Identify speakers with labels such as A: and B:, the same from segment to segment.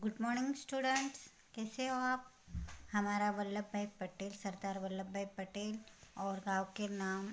A: Good morning students, कैसे हो आप। हमारा वल्लभ भाई पटेल, सरदार वल्लभ भाई पटेल और गांव के नाम,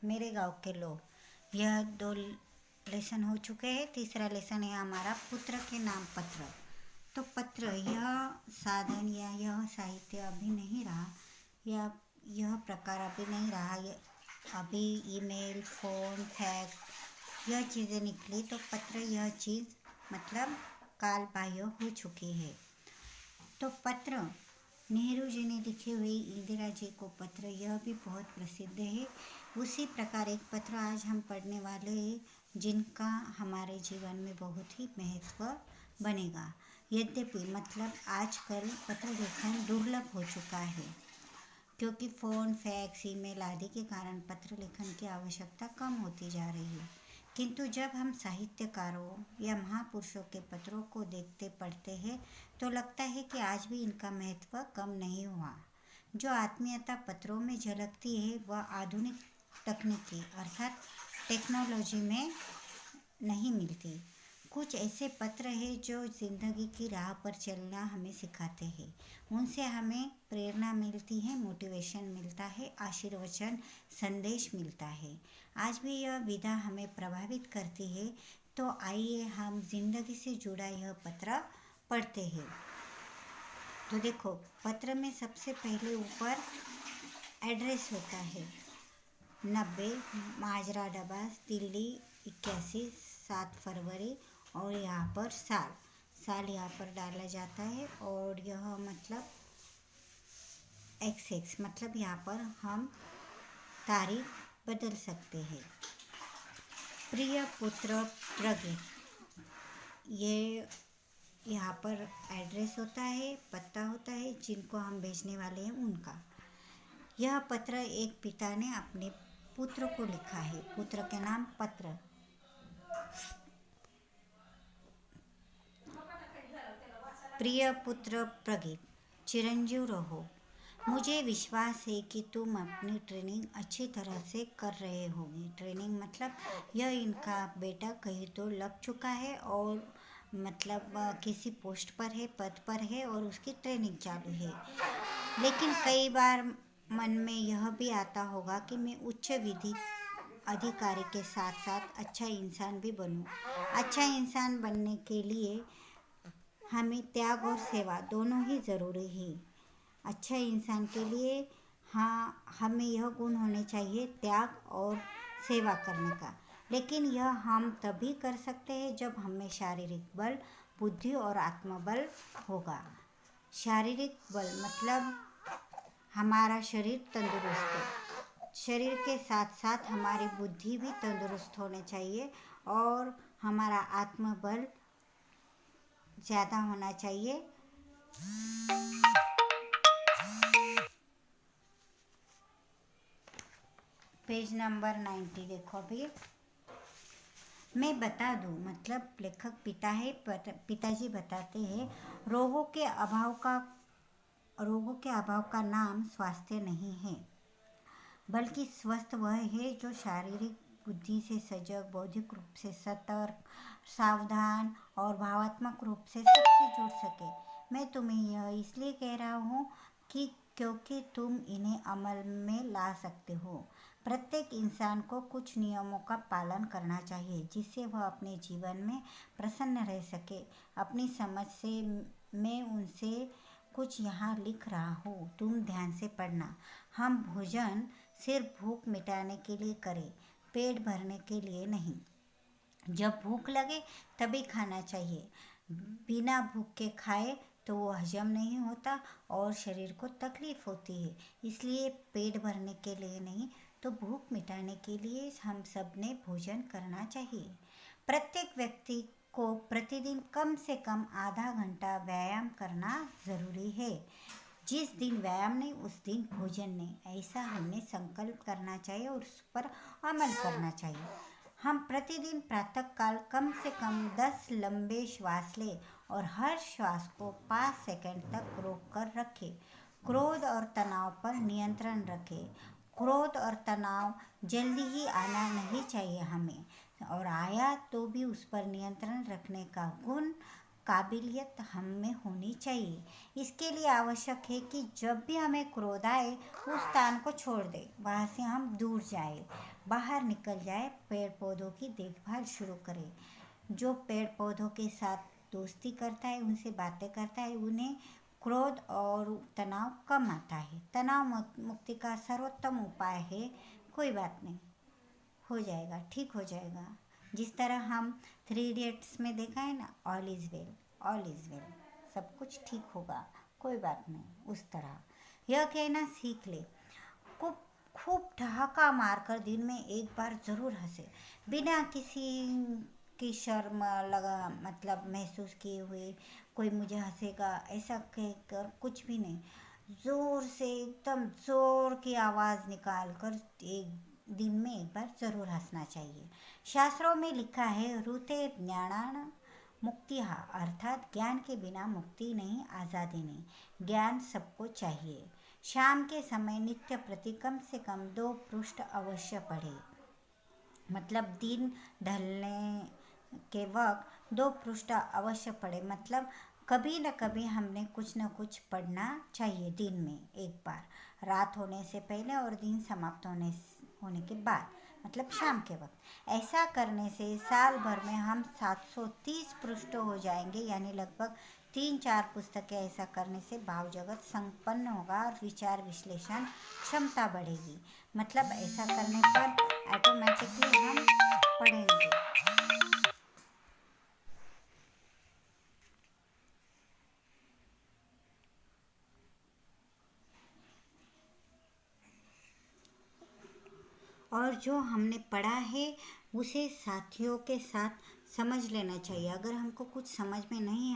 A: मेरे गांव के लोग, यह 2 लेसन हो चुके हैं। तीसरा लेसन है हमारा पुत्र के नाम पत्र। तो पत्र यह साधन या यह साहित्य अभी नहीं रहा, या यह प्रकार अभी नहीं रहा। अभी ईमेल, फ़ोन, फैक्स यह चीज़ें निकली, तो पत्र यह चीज़ मतलब काल बाह्य हो चुकी है। तो पत्र नेहरू जी ने लिखे हुए इंदिरा जी को पत्र, यह भी बहुत प्रसिद्ध है। उसी प्रकार एक पत्र आज हम पढ़ने वाले हैं, जिनका हमारे जीवन में बहुत ही महत्व बनेगा। यद्यपि मतलब आजकल पत्र लेखन दुर्लभ हो चुका है, क्योंकि फ़ोन, फैक्स, ईमेल आदि के कारण पत्र लेखन की आवश्यकता कम होती जा रही है। किंतु जब हम साहित्यकारों या महापुरुषों के पत्रों को देखते पढ़ते हैं, तो लगता है कि आज भी इनका महत्व कम नहीं हुआ। जो आत्मीयता पत्रों में झलकती है, वह आधुनिक तकनीकी अर्थात टेक्नोलॉजी में नहीं मिलती। कुछ ऐसे पत्र हैं जो ज़िंदगी की राह पर चलना हमें सिखाते हैं। उनसे हमें प्रेरणा मिलती है, मोटिवेशन मिलता है, आशीर्वचन, संदेश मिलता है। आज भी यह विधा हमें प्रभावित करती है। तो आइए हम जिंदगी से जुड़ा यह पत्र पढ़ते हैं। तो देखो, पत्र में सबसे पहले ऊपर एड्रेस होता है 90 माजरा डबास, दिल्ली 81 7 फरवरी, और यहाँ पर साल यहाँ पर डाला जाता है। और यह मतलब XX मतलब यहाँ पर हम तारीख बदल सकते हैं। प्रिय पुत्र प्रगति, ये यहाँ पर एड्रेस होता है, पता होता है, जिनको हम भेजने वाले हैं उनका। यह पत्र एक पिता ने अपने पुत्र को लिखा है। पुत्र के नाम पत्र। प्रिय पुत्र प्रगति, चिरंजीव रहो। मुझे विश्वास है कि तुम अपनी ट्रेनिंग अच्छी तरह से कर रहे होगे। ट्रेनिंग मतलब यह इनका बेटा कहीं तो लग चुका है, और मतलब किसी पोस्ट पर है, पद पर है, और उसकी ट्रेनिंग चालू है। लेकिन कई बार मन में यह भी आता होगा कि मैं उच्च विधि अधिकारी के साथ साथ अच्छा इंसान भी बनूं। अच्छा इंसान बनने के लिए हमें त्याग और सेवा दोनों ही ज़रूरी है। अच्छा इंसान के लिए हाँ, हमें यह गुण होने चाहिए, त्याग और सेवा करने का। लेकिन यह हम तभी कर सकते हैं जब हमें शारीरिक बल, बुद्धि और आत्मबल होगा। शारीरिक बल मतलब हमारा शरीर तंदुरुस्त हो। शरीर के साथ साथ हमारी बुद्धि भी तंदुरुस्त होनी चाहिए, और हमारा आत्मबल ज़्यादा होना चाहिए। पेज नंबर 90 देखो। अभी मैं बता दूं, मतलब लेखक पिता है, पिताजी बताते हैं, रोगों के अभाव का नाम स्वास्थ्य नहीं है, बल्कि स्वस्थ वह है जो शारीरिक बुद्धि से सजग, बौद्धिक रूप से सतर्क, सावधान और भावात्मक रूप से सबसे जुड़ सके। मैं तुम्हें यह इसलिए कह रहा हूँ कि क्योंकि तुम इन्हें अमल में ला सकते हो। प्रत्येक इंसान को कुछ नियमों का पालन करना चाहिए, जिससे वह अपने जीवन में प्रसन्न रह सके। अपनी समझ से मैं उनसे कुछ यहाँ लिख रहा हूँ, तुम ध्यान से पढ़ना। हम भोजन सिर्फ भूख मिटाने के लिए करें, पेट भरने के लिए नहीं। जब भूख लगे तभी खाना चाहिए। बिना भूख के खाए तो वो हजम नहीं होता और शरीर को तकलीफ होती है। इसलिए पेट भरने के लिए नहीं, तो भूख मिटाने के लिए हम सब ने भोजन करना चाहिए। प्रत्येक व्यक्ति को प्रतिदिन कम से कम आधा घंटा व्यायाम करना ज़रूरी है। जिस दिन व्यायाम नहीं, उस दिन भोजन नहीं, ऐसा हमें संकल्प करना चाहिए और उस पर अमल करना चाहिए। हम प्रतिदिन प्रातःकाल कम से कम 10 लंबे श्वास लें और हर श्वास को 5 सेकंड तक रोक कर रखें। क्रोध और तनाव पर नियंत्रण रखें। क्रोध और तनाव जल्दी ही आना नहीं चाहिए हमें, और आया तो भी उस पर नियंत्रण रखने का गुण काबिलियत हम में होनी चाहिए। इसके लिए आवश्यक है कि जब भी हमें क्रोध आए उस स्थान को छोड़ दें, वहाँ से हम दूर जाए, बाहर निकल जाए, पेड़ पौधों की देखभाल शुरू करें। जो पेड़ पौधों के साथ दोस्ती करता है, उनसे बातें करता है, उन्हें क्रोध और तनाव कम आता है। तनाव मुक्ति का सर्वोत्तम उपाय है, कोई बात नहीं, हो जाएगा, ठीक हो जाएगा। जिस तरह हम 3 इडियट्स में देखा है ना, all is well, all is well, सब कुछ ठीक होगा, कोई बात नहीं, उस तरह यह कहना सीख ले। खूब खूब ठहाका मारकर दिन में एक बार ज़रूर हंसे, बिना किसी की शर्म लगा मतलब महसूस किए हुए कोई मुझे हंसेगा ऐसा कहकर कुछ भी नहीं। ज़ोर से एकदम ज़ोर की आवाज़ निकाल कर एक दिन में एक बार ज़रूर हंसना चाहिए। शास्त्रों में लिखा है, रूते ज्ञानान मुक्तिहा, अर्थात ज्ञान के बिना मुक्ति नहीं, आज़ादी नहीं। ज्ञान सबको चाहिए। शाम के समय नित्य प्रति कम से कम 2 पृष्ठ अवश्य पढ़े, मतलब दिन ढलने के वक्त 2 पृष्ठ अवश्य पढ़े, मतलब कभी न कभी हमने कुछ न कुछ पढ़ना चाहिए दिन में एक बार, रात होने से पहले और दिन समाप्त होने के बाद, मतलब शाम के वक्त। ऐसा करने से साल भर में हम 730 पृष्ठ हो जाएंगे, यानी लगभग 3-4 पुस्तकें। ऐसा करने से भाव जगत संपन्न होगा और विचार विश्लेषण क्षमता बढ़ेगी। मतलब ऐसा करने पर ऑटोमेटिकली हम पढ़ेंगे। और जो हमने पढ़ा है उसे साथियों के साथ समझ लेना चाहिए। अगर हमको कुछ समझ में नहीं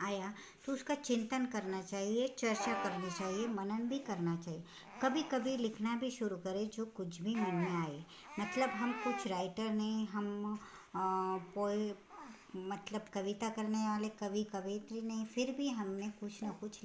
A: आया तो उसका चिंतन करना चाहिए, चर्चा करनी चाहिए, मनन भी करना चाहिए। कभी कभी लिखना भी शुरू करें जो कुछ भी मन में आए। मतलब हम कुछ राइटर नहीं, हम पोए मतलब कविता करने वाले कवि कवियत्री नहीं, फिर भी हमने कुछ ना कुछ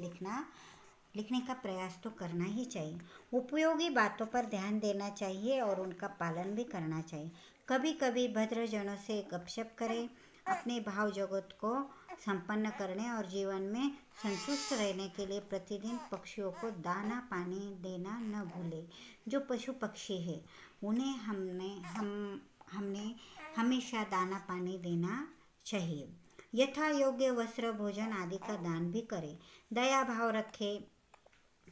A: लिखने का प्रयास तो करना ही चाहिए। उपयोगी बातों पर ध्यान देना चाहिए और उनका पालन भी करना चाहिए। कभी कभी भद्रजनों से गपशप करें। अपने भाव जगत को संपन्न करने और जीवन में संतुष्ट रहने के लिए प्रतिदिन पक्षियों को दाना पानी देना न भूलें। जो पशु पक्षी है उन्हें हमने हमेशा दाना पानी देना चाहिए। यथा योग्य वस्त्र भोजन आदि का दान भी करें। दया भाव रखें,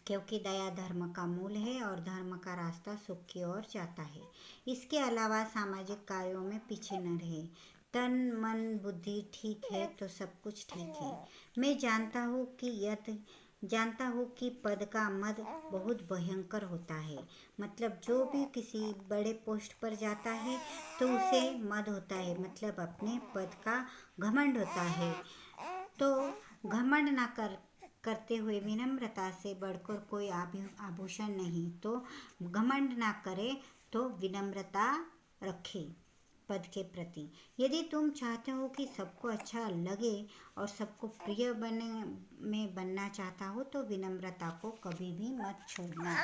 A: क्योंकि दया धर्म का मूल है और धर्म का रास्ता सुख की ओर जाता है। इसके अलावा सामाजिक कार्यों में पीछे न रहे। तन मन बुद्धि ठीक है तो सब कुछ ठीक है। मैं जानता हूँ कि पद का मद बहुत भयंकर होता है। मतलब जो भी किसी बड़े पोस्ट पर जाता है तो उसे मद होता है, मतलब अपने पद का घमंड होता है। तो घमंड ना करते हुए विनम्रता से बढ़कर कोई आभूषण नहीं। तो घमंड ना करे तो विनम्रता रखे पद के प्रति। यदि तुम चाहते हो कि सबको अच्छा लगे और सबको प्रिय बनना चाहता हो तो विनम्रता को कभी भी मत छोड़ना।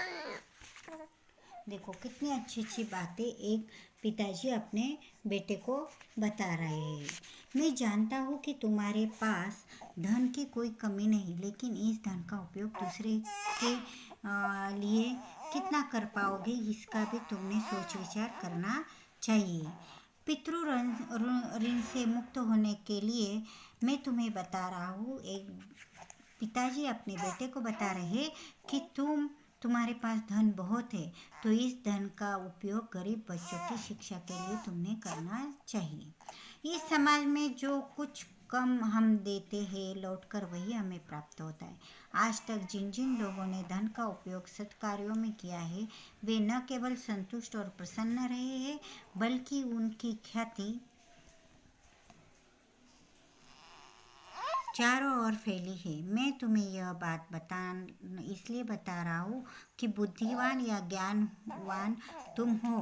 A: देखो कितनी अच्छी अच्छी बातें एक पिताजी अपने बेटे को बता रहे हैं। मैं जानता हूँ कि तुम्हारे पास धन की कोई कमी नहीं, लेकिन इस धन का उपयोग दूसरे के लिए कितना कर पाओगे इसका भी तुमने सोच विचार करना चाहिए। पितृ ऋण से मुक्त होने के लिए मैं तुम्हें बता रहा हूँ। एक पिताजी अपने बेटे को बता रहे कि तुम्हारे पास धन बहुत है, तो इस धन का उपयोग गरीब बच्चों की शिक्षा के लिए तुमने करना चाहिए। इस समाज में जो कुछ कम हम देते हैं लौटकर वही हमें प्राप्त होता है। आज तक जिन जिन लोगों ने धन का उपयोग सत्कार्यों में किया है वे न केवल संतुष्ट और प्रसन्न रहे हैं, बल्कि उनकी ख्याति चारों ओर फैली है। मैं तुम्हें यह बात इसलिए बता रहा हूँ कि बुद्धिवान या ज्ञानवान तुम हो,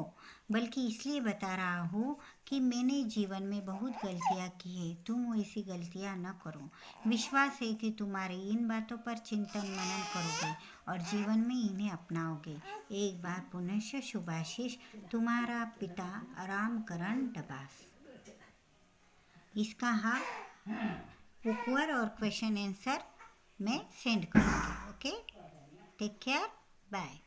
A: बल्कि इसलिए बता रहा हूँ कि मैंने जीवन में बहुत गलतियाँ की है। तुम वैसी गलतियाँ न करो। विश्वास है कि तुम्हारी इन बातों पर चिंतन मनन करोगे और जीवन में इन्हें अपनाओगे। एक बार पुनश्च शुभाशीष, तुम्हारा पिता रामकरण डबास। इसका बुकवर और क्वेश्चन आंसर मैं सेंड करूँगी। Okay, take care, bye.